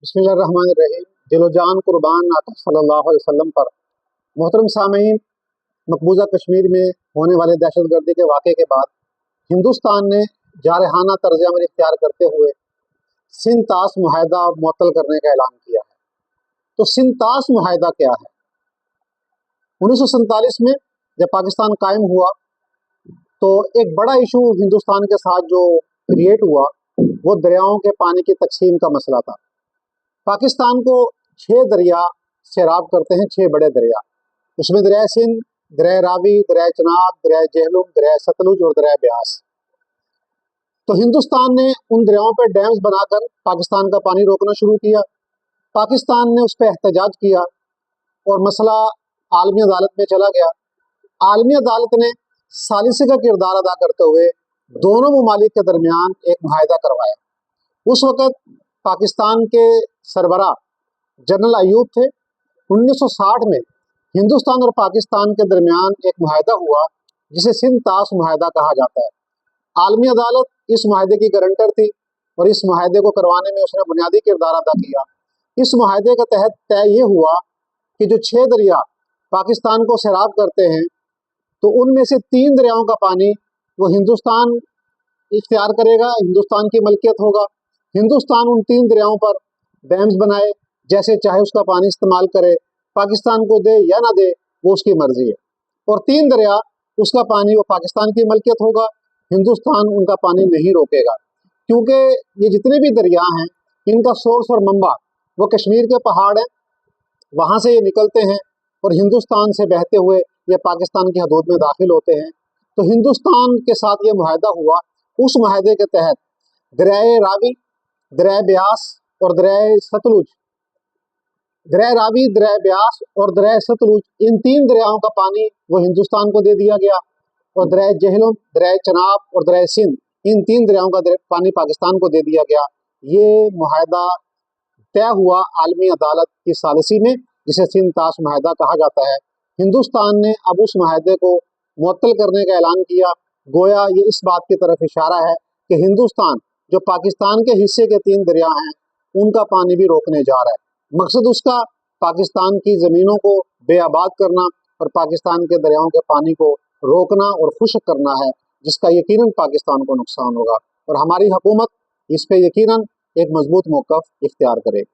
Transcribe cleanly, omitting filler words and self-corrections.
بسم اللہ الرحمن الرحیم۔ دل و جان قربان آقا صلی اللہ علیہ وسلم پر۔ محترم سامعین، مقبوضہ کشمیر میں ہونے والے دہشت گردی کے واقعے کے بعد ہندوستان نے جارحانہ طرز عمل اختیار کرتے ہوئے سندھ طاس معاہدہ معطل کرنے کا اعلان کیا ہے۔ تو سندھ طاس معاہدہ کیا ہے؟ 1947 میں جب پاکستان قائم ہوا تو ایک بڑا ایشو ہندوستان کے ساتھ جو کریٹ ہوا وہ دریاؤں کے پانی کی تقسیم کا مسئلہ تھا۔ پاکستان کو 6 دریا سیراب کرتے ہیں، 6 بڑے دریا۔ اس میں دریائے سندھ، دریائے راوی، دریائے چناب، دریائے جہلم، دریائے ستلج اور دریائے بیاس۔ تو ہندوستان نے ان دریاؤں پہ ڈیمز بنا کر پاکستان کا پانی روکنا شروع کیا۔ پاکستان نے اس پہ احتجاج کیا اور مسئلہ عالمی عدالت میں چلا گیا۔ عالمی عدالت نے ثالثی کا کردار ادا کرتے ہوئے دونوں ممالک کے درمیان ایک معاہدہ کروایا۔ اس وقت پاکستان کے سربراہ جنرل ایوب تھے۔ 1960 میں ہندوستان اور پاکستان کے درمیان ایک معاہدہ ہوا جسے سندھ طاس معاہدہ کہا جاتا ہے۔ عالمی عدالت اس معاہدے کی گارنٹر تھی اور اس معاہدے کو کروانے میں اس نے بنیادی کردار ادا کیا۔ اس معاہدے کے تحت طے یہ ہوا کہ جو 6 دریا پاکستان کو سیراب کرتے ہیں تو ان میں سے 3 دریاؤں کا پانی وہ ہندوستان اختیار کرے گا، ہندوستان کی ملکیت ہوگا۔ ہندوستان ان 3 دریاؤں پر ڈیمز بنائے، جیسے چاہے اس کا پانی استعمال کرے، پاکستان کو دے یا نہ دے وہ اس کی مرضی ہے۔ اور 3 دریا اس کا پانی وہ پاکستان کی ملکیت ہوگا، ہندوستان ان کا پانی نہیں روکے گا، کیونکہ یہ جتنے بھی دریا ہیں ان کا سورس اور منبع وہ کشمیر کے پہاڑ ہیں، وہاں سے یہ نکلتے ہیں اور ہندوستان سے بہتے ہوئے یہ پاکستان کی حدود میں داخل ہوتے ہیں۔ تو ہندوستان کے ساتھ یہ معاہدہ ہوا۔ اس معاہدے کے تحت دریائے راوی، دریائے بیاس اور دریائے ستلج، دریائے راوی، دریائے بیاس اور دریائے ستلج، ان 3 دریاؤں کا پانی وہ ہندوستان کو دے دیا گیا، اور دریائے جہلم، دریائے چناب اور دریائے سندھ، ان 3 دریاؤں کا پانی پاکستان کو دے دیا گیا۔ یہ معاہدہ طے ہوا عالمی عدالت کی ثالثی میں، جسے سندھ طاس معاہدہ کہا جاتا ہے۔ ہندوستان نے اب اس معاہدے کو معطل کرنے کا اعلان کیا۔ گویا یہ اس بات کی طرف اشارہ ہے کہ ہندوستان جو پاکستان کے حصے کے 3 دریا ہیں ان کا پانی بھی روکنے جا رہا ہے۔ مقصد اس کا پاکستان کی زمینوں کو بے آباد کرنا اور پاکستان کے دریاؤں کے پانی کو روکنا اور خشک کرنا ہے، جس کا یقیناً پاکستان کو نقصان ہوگا، اور ہماری حکومت اس پہ یقیناً ایک مضبوط موقف اختیار کرے گی۔